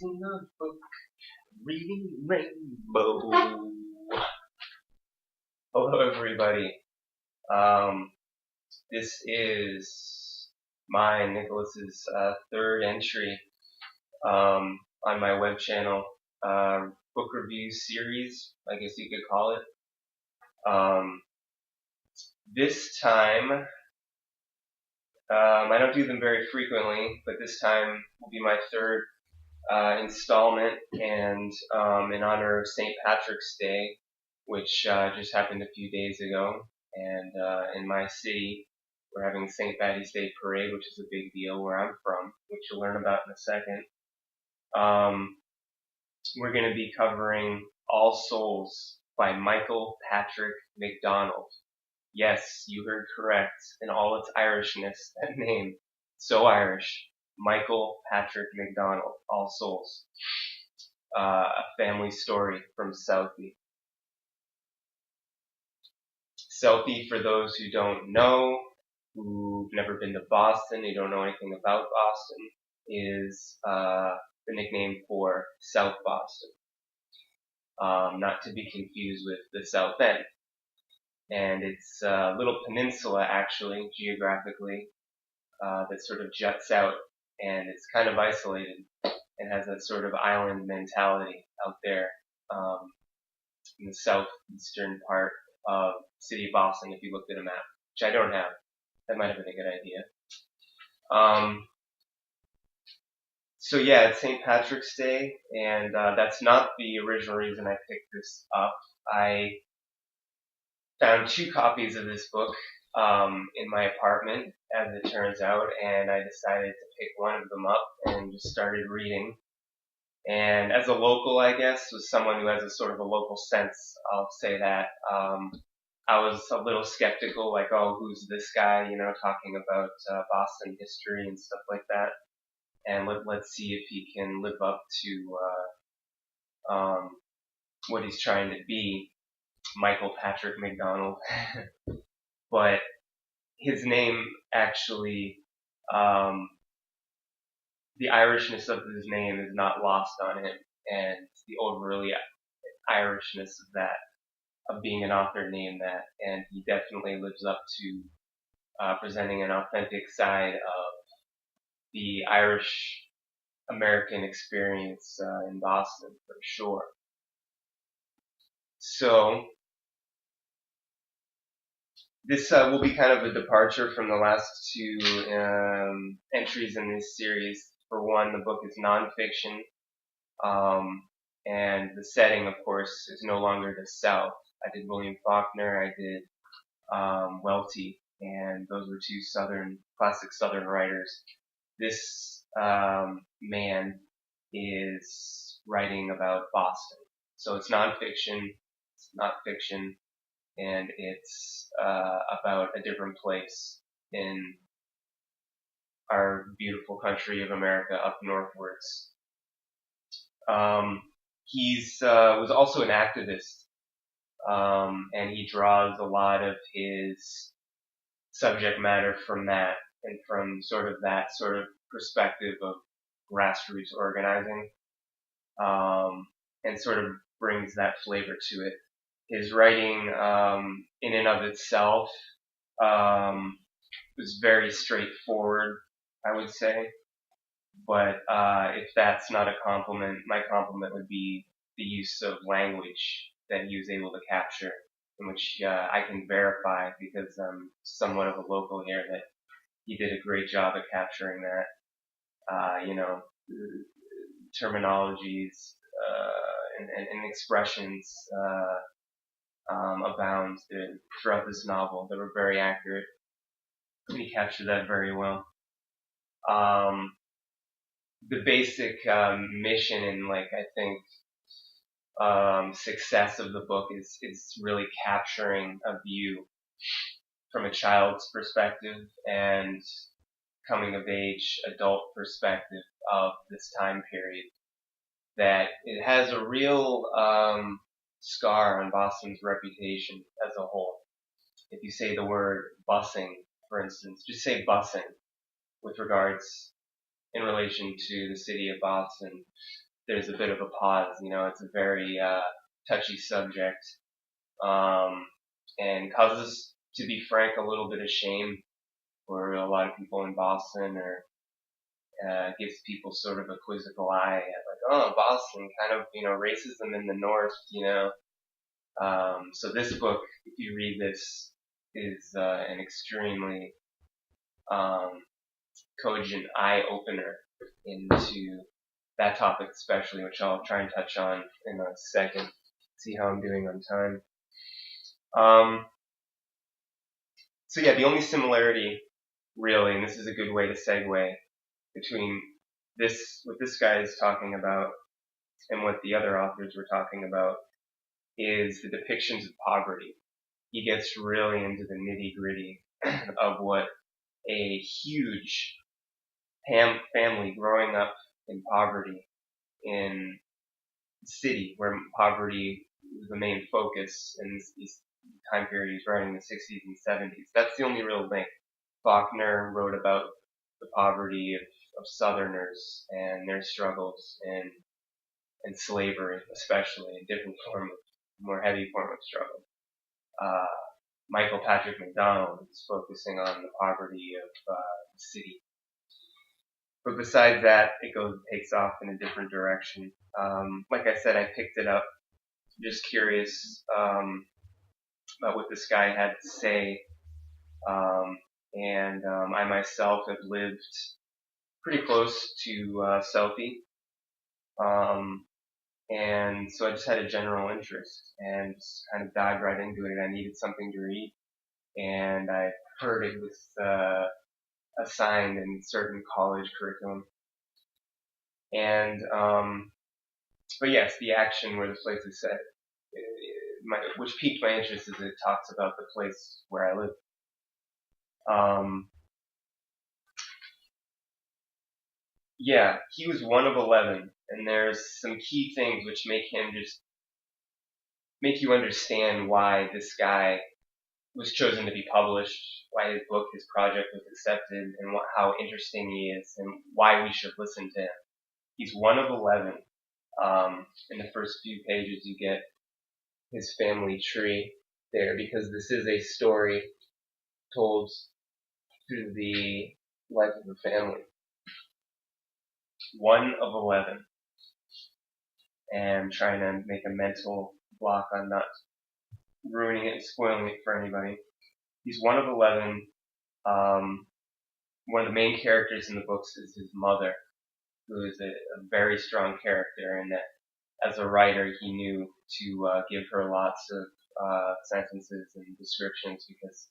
in a book, reading Rainbow. Hello, everybody. Um, this is Nicholas's third entry on my web channel, book review series, I guess you could call it. This time, I don't do them very frequently, but this time will be my third installment, and in honor of St. Patrick's Day, which just happened a few days ago, and in my city, we're having St. Patty's Day Parade, which is a big deal where I'm from, which you'll learn about in a second. We're going to be covering All Souls by Michael Patrick MacDonald. Yes, you heard correct, in all its Irishness, that name, so Irish. Michael Patrick MacDonald, All Souls. A family story from Southie. Southie, for those who don't know, who've never been to Boston, who don't know anything about Boston, is the nickname for South Boston. Not to be confused with the South End. And it's a little peninsula, actually, geographically, that sort of juts out, and it's kind of isolated. It has that sort of island mentality out there in the southeastern part of the city of Boston, if you looked at a map, which I don't have. That might have been a good idea. So yeah, it's St. Patrick's Day, and that's not the original reason I picked this up. I found 2 copies of this book in my apartment, as it turns out, and I decided to pick one of them up and just started reading. And as a local, I guess, was someone who has a sort of a local sense, I'll say that, I was a little skeptical, like, oh, who's this guy, talking about Boston history and stuff like that. And let's see if he can live up to what he's trying to be, Michael Patrick MacDonald. But his name actually, the Irishness of his name is not lost on him, and the overly Irishness of that, of being an author named that, and he definitely lives up to presenting an authentic side of the Irish American experience in Boston, for sure. So this will be kind of a departure from the last 2 entries in this series. For one, the book is nonfiction, and the setting, of course, is no longer the South. I did William Faulkner, I did Welty, and those were 2 classic Southern writers. This man is writing about Boston. So it's nonfiction, it's not fiction, and it's about a different place in our beautiful country of America up northwards. He's was also an activist, and he draws a lot of his subject matter from that, and from that sort of perspective of grassroots organizing, and sort of brings that flavor to it. His writing, in and of itself, was very straightforward, I would say. But if that's not a compliment, my compliment would be the use of language that he was able to capture, in which I can verify, because I'm somewhat of a local here, that he did a great job at capturing that. Terminologies and expressions abound throughout this novel that were very accurate. He captured that very well. The basic mission and, I think, success of the book is really capturing a view from a child's perspective and coming of age adult perspective of this time period. That it has a real scar on Boston's reputation as a whole. If you say the word busing, for instance, just say busing with regards in relation to the city of Boston, there's a bit of a pause. It's a very touchy subject, and causes, to be frank, a little bit of shame for a lot of people in Boston, or gives people sort of a quizzical eye at like, oh, Boston, kind of, racism in the North. So this book, if you read this, is an extremely cogent eye opener into that topic, especially, which I'll try and touch on in a second. See how I'm doing on time. So yeah, the only similarity, really, and this is a good way to segue between what this guy is talking about and what the other authors were talking about, is the depictions of poverty. He gets really into the nitty-gritty of what a huge family growing up in poverty in the city, where poverty was the main focus in this time period he's writing, the 60s and 70s. That's the only real link. Faulkner wrote about the poverty of Southerners and their struggles and slavery, especially, a different form of, more heavy form of struggle. Michael Patrick MacDonald is focusing on the poverty of the city. But besides that, it takes off in a different direction. Like I said, I picked it up, just curious about what this guy had to say. And I myself have lived pretty close to Southie. And so I just had a general interest and just kind of dived right into it. I needed something to read, and I heard it was assigned in certain college curriculum. And but yes, the action where the place is set, which piqued my interest, is it talks about the place where I live. Yeah, he was one of 11, and there's some key things which make you understand why this guy was chosen to be published, why his book, his project was accepted, and how interesting he is, and why we should listen to him. He's one of 11. In the first few pages, you get his family tree there, because this is a story told through the life of the family. One of 11. And trying to make a mental block on not ruining it and spoiling it for anybody. He's one of 11. One of the main characters in the books is his mother, who is a very strong character, and that as a writer he knew to give her lots of sentences and descriptions, because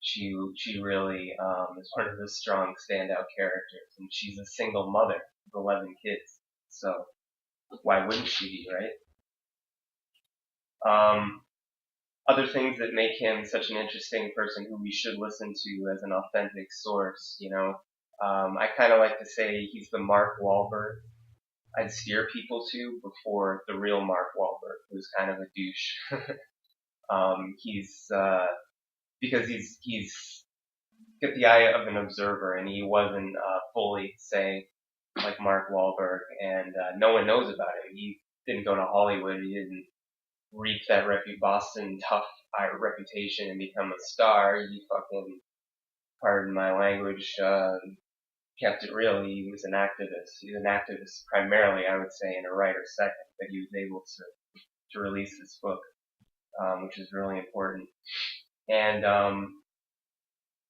she really is one of the strong standout characters, and she's a single mother of 11 kids, so why wouldn't she be, right? Other things that make him such an interesting person who we should listen to as an authentic source, I kind of like to say he's the Mark Wahlberg I'd steer people to before the real Mark Wahlberg, who's kind of a douche. Because he's got the eye of an observer, and he wasn't fully, say, like Mark Wahlberg, and no one knows about him. He didn't go to Hollywood. He didn't reap that Boston tough reputation and become a star. He fucking, pardon my language, kept it real. He was an activist. He's an activist primarily, I would say, and a writer second, but he was able to release this book, which is really important. And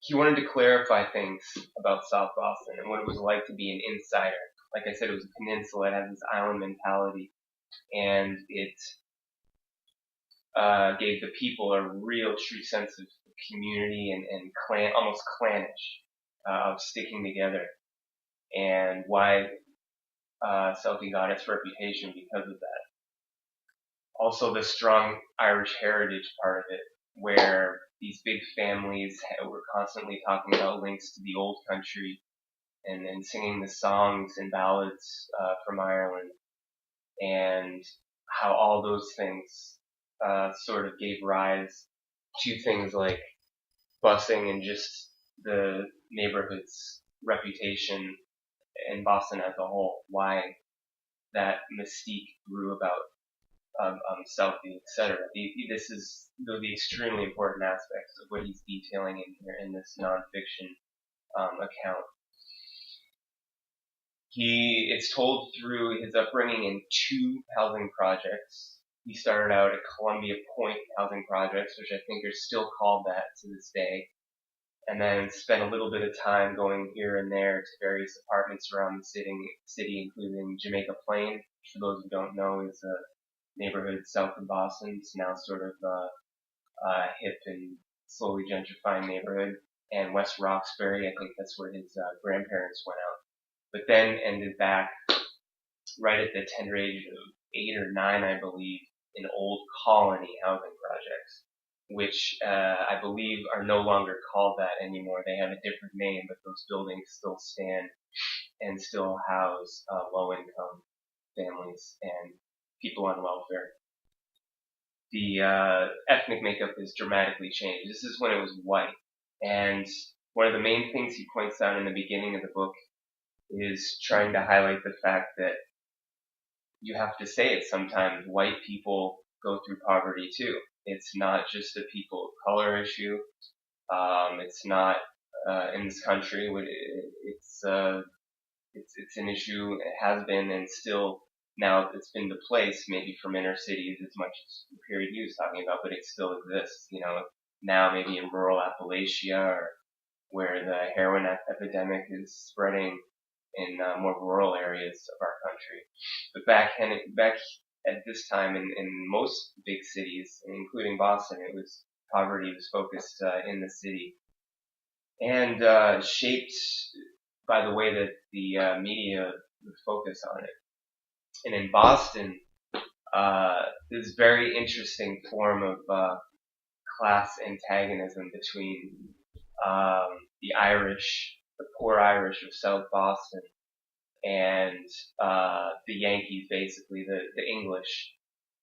he wanted to clarify things about South Boston and what it was like to be an insider. Like I said, it was a peninsula. It had this island mentality, and it gave the people a real true sense of community and clan, almost clannish, of sticking together, and why Southie got its reputation because of that. Also, the strong Irish heritage part of it, where these big families were constantly talking about links to the old country and singing the songs and ballads from Ireland, and how all those things sort of gave rise to things like busing and just the neighborhood's reputation in Boston as a whole, why that mystique grew about Southie, etc. This is the extremely important aspects of what he's detailing in here in this nonfiction account. It's told through his upbringing in 2 housing projects. He started out at Columbia Point housing projects, which I think are still called that to this day, and then spent a little bit of time going here and there to various apartments around the city, including Jamaica Plain, which for those who don't know is a neighborhood south of Boston. It's now sort of a hip and slowly gentrifying neighborhood. And West Roxbury, I think that's where his grandparents went out. But then ended back right at the tender age of 8 or 9, I believe, in Old Colony housing projects, which I believe are no longer called that anymore. They have a different name, but those buildings still stand and still house low-income families and people on welfare. The ethnic makeup has dramatically changed. This is when it was white. And one of the main things he points out in the beginning of the book is trying to highlight the fact that you have to say it sometimes, white people go through poverty too. It's not just a people of color issue. It's not in this country. It's an issue. It has been, and still now it's been displaced maybe from inner cities as much as the period he was talking about, but it still exists. Now maybe in rural Appalachia or where the heroin epidemic is spreading in more rural areas of our country. But back at this time in most big cities, including Boston, poverty was focused in the city and shaped by the way that the media would focus on it. And in Boston, this very interesting form of class antagonism between the Irish, the poor Irish of South Boston, and the Yankees, basically the English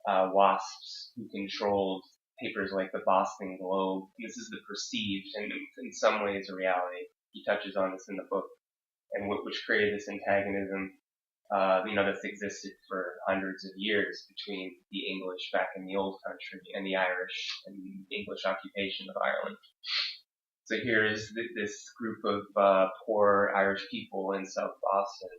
wasps who controlled papers like the Boston Globe. This is the perceived and in some ways a reality. He touches on this in the book, and which created this antagonism, that's existed for hundreds of years between the English back in the old country and the Irish and the English occupation of Ireland. So here's this group of poor Irish people in South Boston,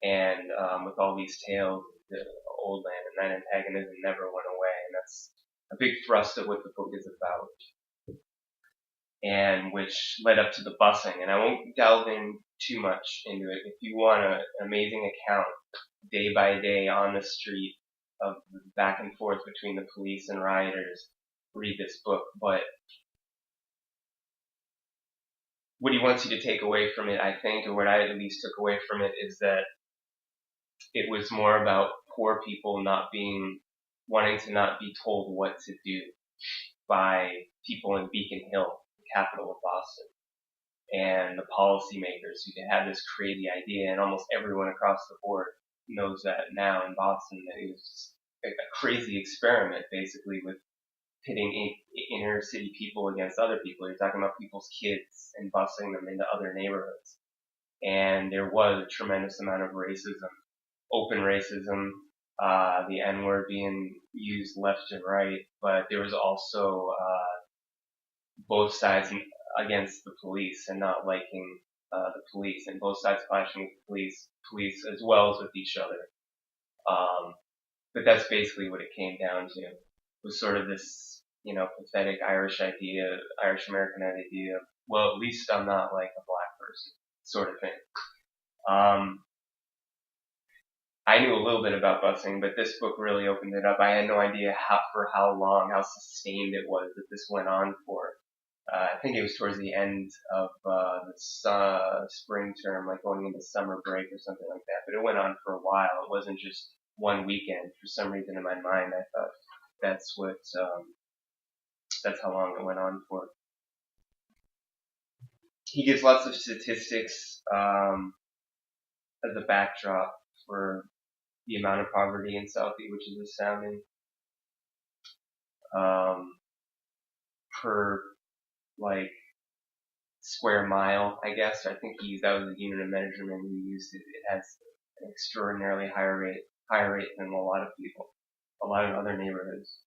and with all these tales of the old land, and that antagonism never went away, and that's a big thrust of what the book is about, and which led up to the busing. And I won't delve in too much into it. If you want an amazing account, day by day on the street, of the back and forth between the police and rioters, read this book. But what he wants you to take away from it, I think, or what I at least took away from it, is that it was more about poor people wanting to not be told what to do by people in Beacon Hill, the capital of Boston, and the policymakers who had this crazy idea, and almost everyone across the board knows that now in Boston, that it was a crazy experiment, basically, with pitting inner city people against other people. You're talking about people's kids and busing them into other neighborhoods. And there was a tremendous amount of racism, open racism, the N-word being used left and right, but there was also both sides against the police and not liking the police, and both sides clashing with the police as well as with each other. But that's basically what it came down to. It was sort of this, pathetic Irish American idea of, well, at least I'm not like a black person, sort of thing. I knew a little bit about busing, but this book really opened it up. I had no idea how long, how sustained it was that this went on for. I think it was towards the end of the spring term, like going into summer break or something like that. But it went on for a while. It wasn't just one weekend. For some reason in my mind, I thought that's how long it went on for. He gives lots of statistics as a backdrop for the amount of poverty in Southie, which is astounding. Per square mile, I guess. I think that was the unit of measurement he used. It has an extraordinarily higher rate than a lot of people, a lot of other neighborhoods.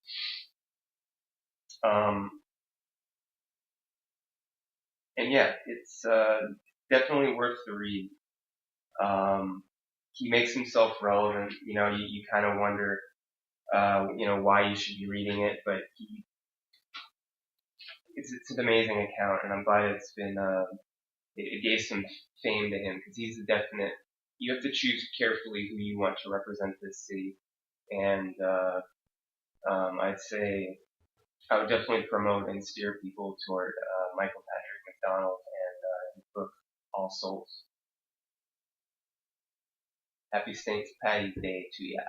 And yeah, it's definitely worth the read. He makes himself relevant. You kind of wonder, why you should be reading it, but it's an amazing account, and I'm glad it's been, it gave some fame to him, because he's a definite, you have to choose carefully who you want to represent this city, and, I'd say I would definitely promote and steer people toward, Michael Patrick MacDonald and, his book, All Souls. Happy St. Patty's Day to ya.